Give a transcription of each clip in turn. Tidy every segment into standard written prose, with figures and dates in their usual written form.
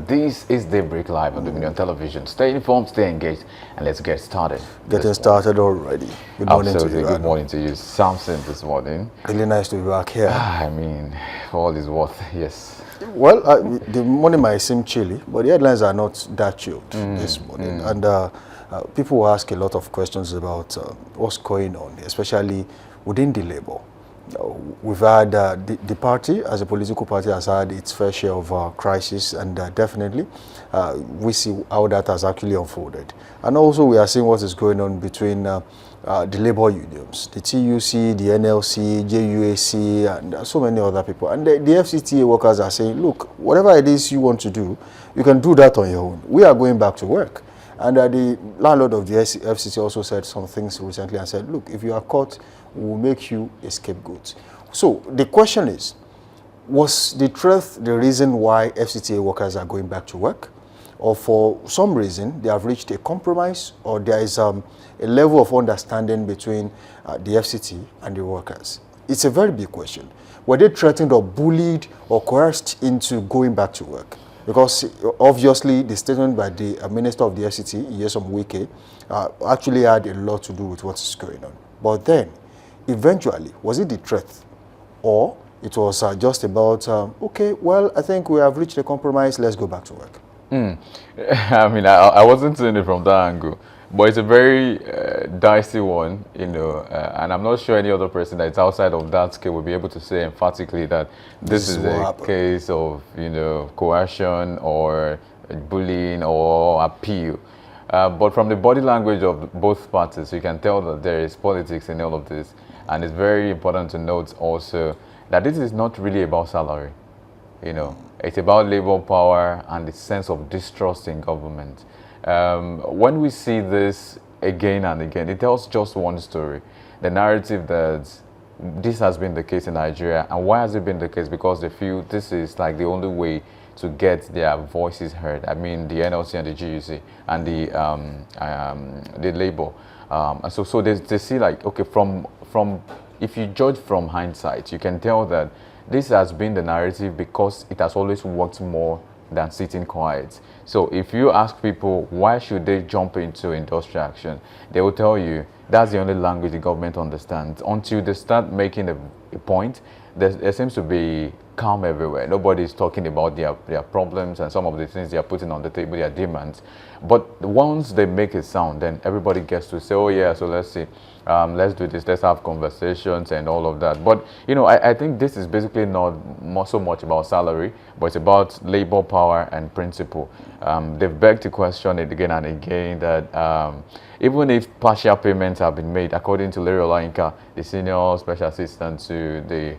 This is Daybreak Live on Dominion Television. Stay informed, stay engaged, and let's get started. Getting started already. Good morning to you. Good morning to you. Samson this morning. Really nice to be back here. I mean, for all is worth, yes. Well, the morning might seem chilly, but the headlines are not that chilled this morning. And people will ask a lot of questions about what's going on, especially within the Labour. We've had the party, as a political party, has had its fair share of crisis, and definitely we see how that has actually unfolded. And also we are seeing what is going on between the Labour unions, the TUC, the NLC, JUAC, and so many other people. And the Fcta workers are saying, look, whatever it is you want to do, you can do that on your own. We are going back to work. And the landlord of the Fcta also said some things recently and said, look, if you are caught, we will make you a scapegoat. So the question is, was the truth the reason why Fcta workers are going back to work? Or for some reason, they have reached a compromise, or there is a level of understanding between the FCT and the workers? It's a very big question. Were they threatened or bullied or coerced into going back to work? Because obviously the statement by the Minister of the FCT, Nyesom Wike, actually had a lot to do with what is going on. But then, eventually, was it the truth? Or it was just about, okay, well, I think we have reached a compromise, let's go back to work? I mean, I wasn't seeing it from that angle. But it's a very dicey one, you know, and I'm not sure any other person that's outside of that scale will be able to say emphatically that this is a case of, you know, coercion or bullying or appeal. But from the body language of both parties, you can tell that there is politics in all of this. And it's very important to note also that this is not really about salary, you know. It's about labor power and the sense of distrust in government. When we see this again and again, it tells just one story. The narrative that this has been the case in Nigeria. And why has it been the case? Because they feel this is like the only way to get their voices heard. I mean, the NLC and the JUAC and the Labour. And so they see like, okay, from if you judge from hindsight, you can tell that this has been the narrative because it has always worked more than sitting quiet. So if you ask people why should they jump into industrial action, they will tell you that's the only language the government understands. Until they start making a point, there seems to be calm everywhere. Nobody is talking about their problems and some of the things they are putting on the table, their demands. But once they make a sound, then everybody gets to say, oh yeah, so let's see. Let's do this, let's have conversations and all of that. But, you know, I think this is basically not so much about salary, but it's about labor power and principle. They've begged to question it again and again that even if partial payments have been made, according to Larry Olainka, the senior special assistant to the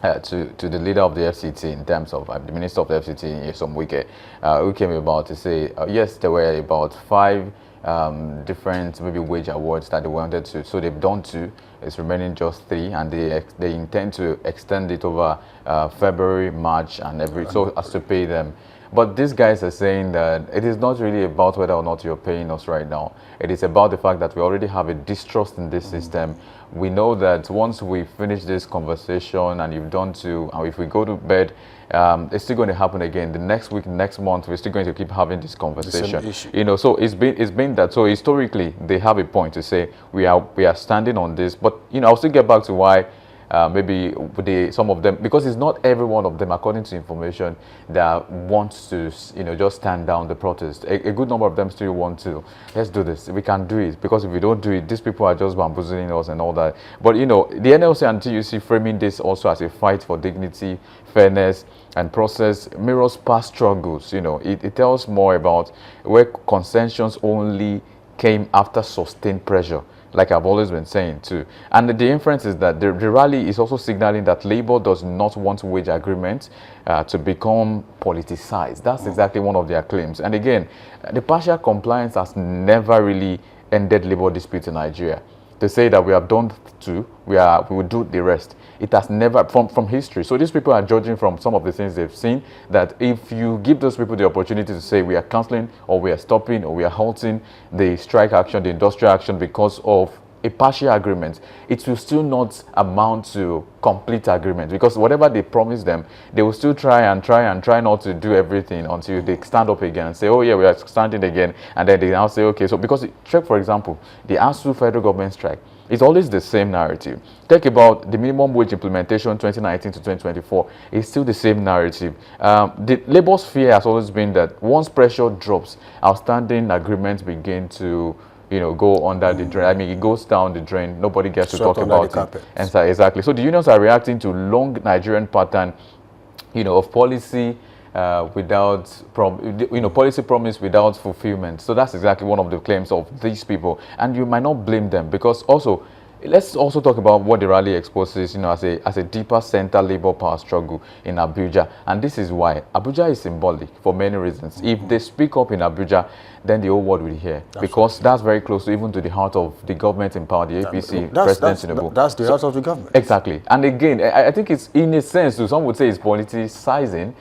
to the leader of the FCT in terms of the minister of the FCT, Nyesom Wike, who came about to say, yes, there were about 5 different maybe wage awards that they wanted to, so they've done 2, it's remaining just 3, and they intend to extend it over February, March, and so as to pay them. But these guys are saying that it is not really about whether or not you're paying us right now. It is about the fact that we already have a distrust in this system. We know that once we finish this conversation and you've done 2, and if we go to bed, it's still going to happen again. The next week, next month, we're still going to keep having this conversation. You know, so it's been that. So historically, they have a point to say we are standing on this. But you know, I'll still get back to why. Maybe some of them, because it's not every one of them, according to information, that wants to, you know, just stand down the protest. A good number of them still want to, let's do this, we can do it, because if we don't do it, these people are just bamboozling us and all that. But you know, the NLC and TUC framing this also as a fight for dignity, fairness, and process mirrors past struggles. You know, it tells more about where concessions only came after sustained pressure, like I've always been saying too. And the inference is that the rally is also signaling that Labour does not want wage agreements to become politicized. That's exactly one of their claims. And again, the partial compliance has never really ended labour disputes in Nigeria. They say that we have done 2, we will do the rest. It has never, from history. So these people are judging from some of the things they've seen, that if you give those people the opportunity to say we are cancelling or we are stopping or we are halting the strike action, the industrial action because of a partial agreement, it will still not amount to complete agreement, because whatever they promise them, they will still try not to do everything until they stand up again and say, oh yeah, we are standing again, and then they now say, okay, so because check, for example, the ASU federal government strike, it's always the same narrative. Think about the minimum wage implementation 2019 to 2024. It's still the same narrative. The labor sphere has always been that once pressure drops, outstanding agreements begin to go under the drain. I mean, it goes down the drain. Nobody gets to talk about it. And so, exactly. So the unions are reacting to long Nigerian pattern, of policy policy promise without fulfillment. So that's exactly one of the claims of these people. And you might not blame them, because also, let's also talk about what the rally exposes, as a deeper center labor power struggle in Abuja. And this is why Abuja is symbolic for many reasons. If they speak up in Abuja, then the whole world will hear, because that's very close even to the heart of the government in power, the APC, President Tinubu. That's the heart of the government. Exactly. And again, I think it's, in a sense, some would say it's politicizing,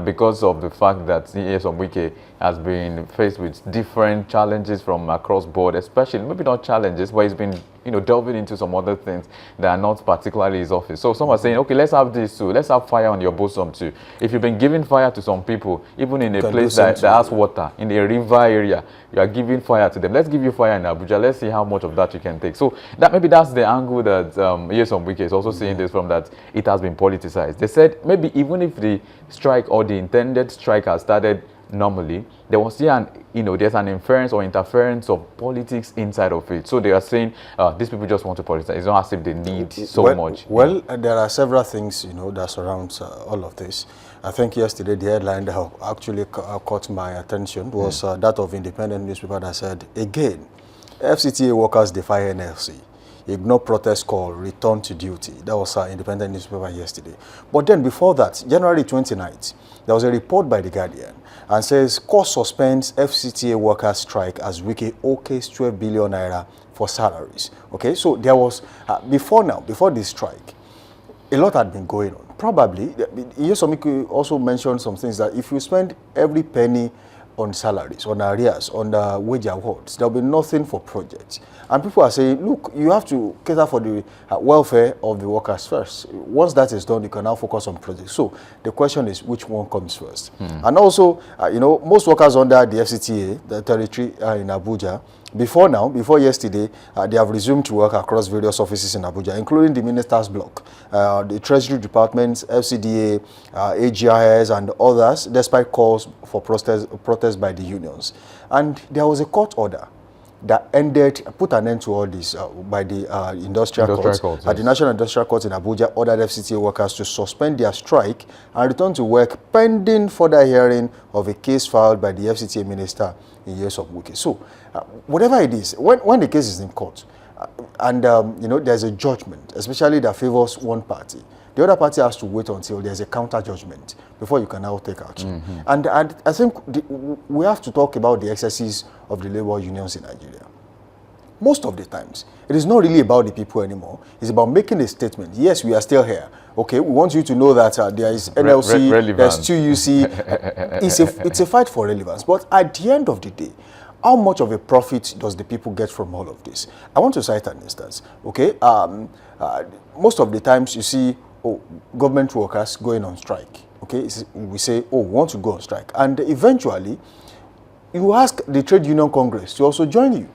because of the fact that Nyesom Wike has been faced with different challenges from across board, especially, maybe not challenges, but he's been delving into some other things that are not particularly his office. So some are saying, okay, let's have this too, let's have fire on your bosom too. If you've been giving fire to some people, even in a place that has water, in a river area, you are giving fire to them. Let's give you fire in Abuja. Let's see how much of that you can take. So that maybe that's the angle that Nyesom Wike is also seeing this from, that it has been politicized. They said maybe even if the strike or the intended strike has started normally, there was still there's an inference or interference of politics inside of it. So they are saying these people just want to politicize. It's not as if they need so much. Well, there are several things that surrounds all of this. I think yesterday the headline that actually caught my attention was that of independent newspaper that said, again, Fcta workers defy NLC. Ignore protest call, return to duty. That was our independent newspaper yesterday. But then before that, January 29th, there was a report by The Guardian and says, court suspends Fcta workers strike as Wike okays 12 billion naira for salaries. Okay, so there was, before this strike, a lot had been going on. Probably, Nyesom also mentioned some things that if you spend every penny on salaries, on arrears, on the wage awards, there will be nothing for projects. And people are saying, look, you have to cater for the welfare of the workers first. Once that is done, you can now focus on projects. So the question is, which one comes first? And also, most workers under the Fcta, the territory in Abuja, before yesterday, they have resumed to work across various offices in Abuja, including the Minister's Block, the Treasury Departments, FCDA, AGIS, and others, despite calls for protest by the unions. And there was a court order that put an end to all this by the industrial courts. Yes. The National Industrial Court in Abuja ordered FCTA workers to suspend their strike and return to work pending further hearing of a case filed by the FCTA minister in Nyesom Wike. So, whatever it is, when the case is in court, and there's a judgment, especially that favors one party, the other party has to wait until there's a counter judgment before you can now take action. And I think we have to talk about the excesses of the labor unions in Nigeria. Most of the times, it is not really about the people anymore. It's about making a statement. Yes, we are still here. Okay, we want you to know that there is NLC, there's TUC. It's a fight for relevance. But at the end of the day, how much of a profit does the people get from all of this? I want to cite an instance. Okay, most of the times you see government workers going on strike. Okay, we say, we want to go on strike. And eventually, you ask the Trade Union Congress to also join you.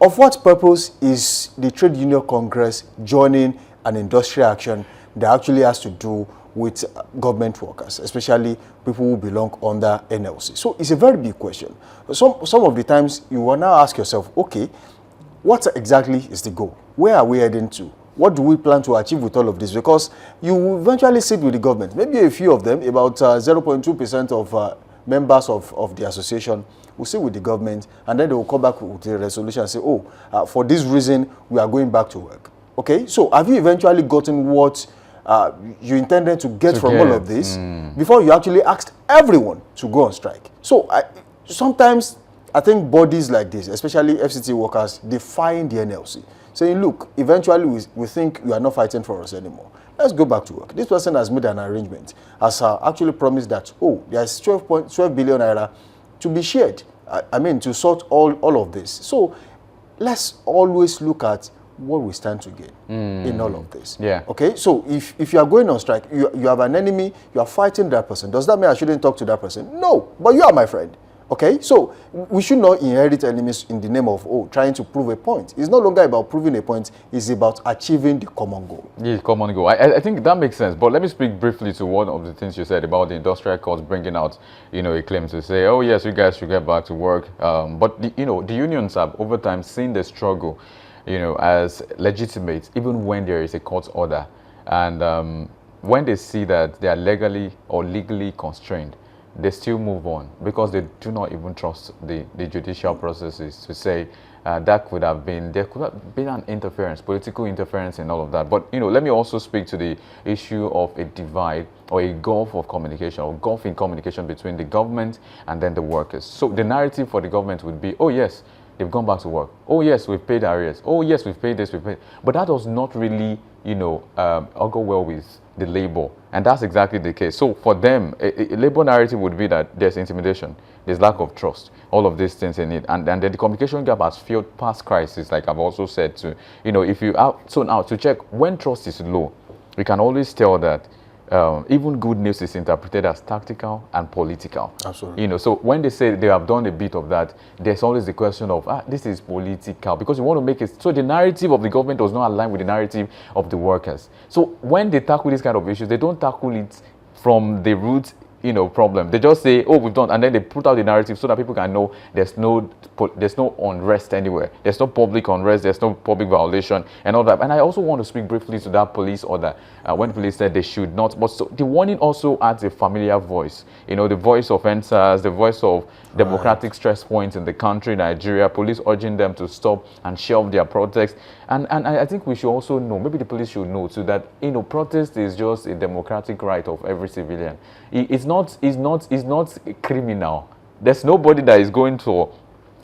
Of what purpose is the Trade Union Congress joining an industrial action that actually has to do with government workers, especially people who belong under NLC? So it's a very big question. Some of the times you will now ask yourself, okay, what exactly is the goal? Where are we heading to? What do we plan to achieve with all of this? Because you will eventually sit with the government. Maybe a few of them, about 0.2% of members of the association will sit with the government, and then they will come back with a resolution and say, for this reason, we are going back to work. Okay, so have you eventually gotten what you intended to get from all of this before you actually asked everyone to go on strike? So sometimes I think bodies like this, especially FCT workers, defying the NLC, saying, look, eventually we think you are not fighting for us anymore. Let's go back to work. This person has made an arrangement, has actually promised that, there's 12 billion naira to be shared. To sort all of this. So let's always look at what we stand to gain in all of this. Yeah. Okay, so if you are going on strike, you have an enemy, you are fighting that person. Does that mean I shouldn't talk to that person? No, but you are my friend. Okay, so we should not inherit enemies in the name of trying to prove a point. It's no longer about proving a point, it's about achieving the common goal. Yeah, common goal. I think that makes sense. But let me speak briefly to one of the things you said about the industrial courts bringing out, a claim to say, oh yes, you guys should get back to work. But the unions have over time seen the struggle, as legitimate, even when there is a court order, and when they see that they are legally or legally constrained, they still move on because they do not even trust the judicial processes to say there could have been an interference, political interference and all of that. But, let me also speak to the issue of a divide or a gulf of communication or gulf in communication between the government and then the workers. So the narrative for the government would be, oh yes, they've gone back to work. Oh yes, we've paid arrears. Oh yes, we've paid this, we've paid. But that does not really, augur well with the labor. And that's exactly the case. So for them, a labor narrative would be that there's intimidation, there's lack of trust, all of these things in it. And then the communication gap has fueled past crises, like I've also said to, if you so now to check when trust is low, we can always tell that even good news is interpreted as tactical and political. Absolutely. So when they say they have done a bit of that, there's always the question of, this is political, because you want to make it, so the narrative of the government does not align with the narrative of the workers. So when they tackle these kind of issues, they don't tackle it from the root problem. They just say, oh, we've done, and then they put out the narrative so that people can know there's no unrest anywhere. There's no public unrest, there's no public violation and all that. And I also want to speak briefly to that police order when police said they should not. But so the warning also adds a familiar voice. The voice of NSAS, the voice of democratic stress points in the country, Nigeria, police urging them to stop and shelve their protest. And I think we should also know, maybe the police should know too, that protest is just a democratic right of every civilian. It's not criminal. There's nobody that is going to.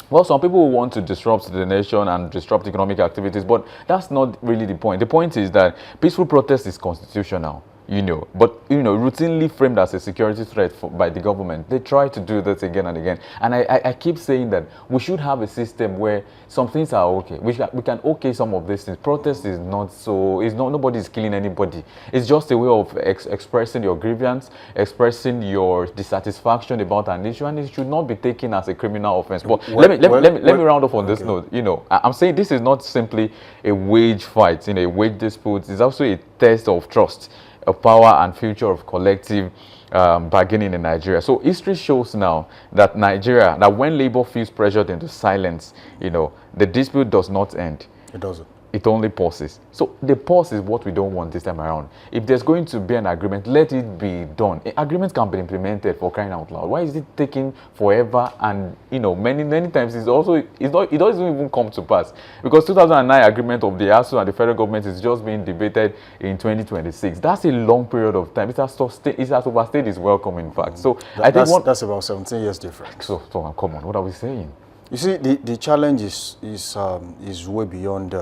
Well, some people want to disrupt the nation and disrupt economic activities, but that's not really the point. The point is that peaceful protest is constitutional. But routinely framed as a security threat by the government. They try to do that again and again. And I keep saying that we should have a system where some things are okay. We can okay some of these things. Protest is not so. Nobody is killing anybody. It's just a way of expressing your grievance, expressing your dissatisfaction about an issue, and it should not be taken as a criminal offense. But let me round off on this note. I'm saying this is not simply a wage fight, a wage dispute. It's also a test of trust, of power and future of collective bargaining in Nigeria. So history shows now that when labor feels pressured into silence, the dispute does not end. It doesn't. It only pauses. So the pause is what we don't want this time around. If there's going to be an agreement, let it be done. Agreements can be implemented, for crying out loud. Why is it taking forever? And many times it doesn't even come to pass, because 2009 agreement of the ASU and the federal government is just being debated in 2026. That's a long period of time. It has overstayed its welcome, in fact. So I think that's about 17 years difference. So come on, what are we saying? You see, the challenge is way beyond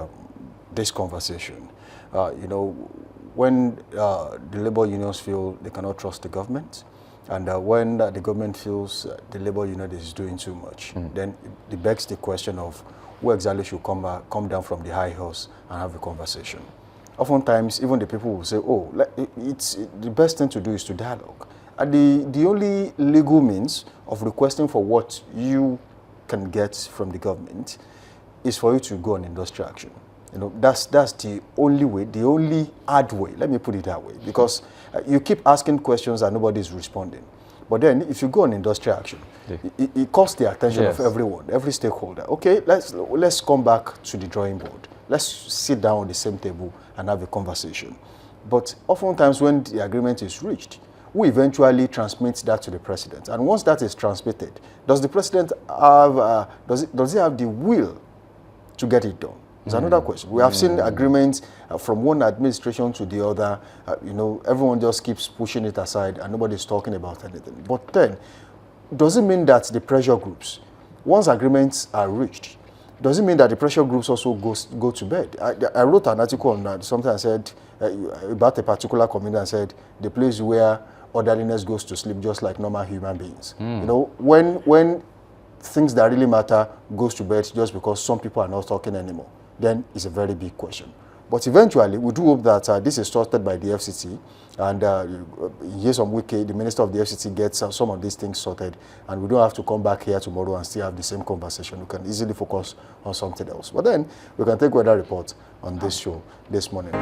this conversation. When the labor unions feel they cannot trust the government, and when the government feels the labor union is doing too much, then it begs the question of who exactly should come down from the high horse and have a conversation. Oftentimes, even the people will say, the best thing to do is to dialogue. And the only legal means of requesting for what you can get from the government is for you to go on industrial action. That's the only way, the only hard way, let me put it that way, because you keep asking questions and nobody is responding. But then if you go on industrial action, it calls the attention of everyone, every stakeholder. Okay, let's come back to the drawing board. Let's sit down on the same table and have a conversation. But oftentimes when the agreement is reached, we eventually transmit that to the president. And once that is transmitted, does the president have, does he have the will to get it done? It's another question. We have seen agreements from one administration to the other. Everyone just keeps pushing it aside and nobody's talking about anything. But then, does it mean that the pressure groups, once agreements are reached, does it mean that the pressure groups also go to bed? I wrote an article on that. Something I said about a particular community and said the place where orderliness goes to sleep just like normal human beings. When things that really matter goes to bed just because some people are not talking anymore. then it's a very big question. But eventually, we do hope that this is sorted by the FCT, and in years of Wike, the Minister of the FCT gets some of these things sorted, and we don't have to come back here tomorrow and still have the same conversation. We can easily focus on something else. But then, we can take weather report on this show this morning.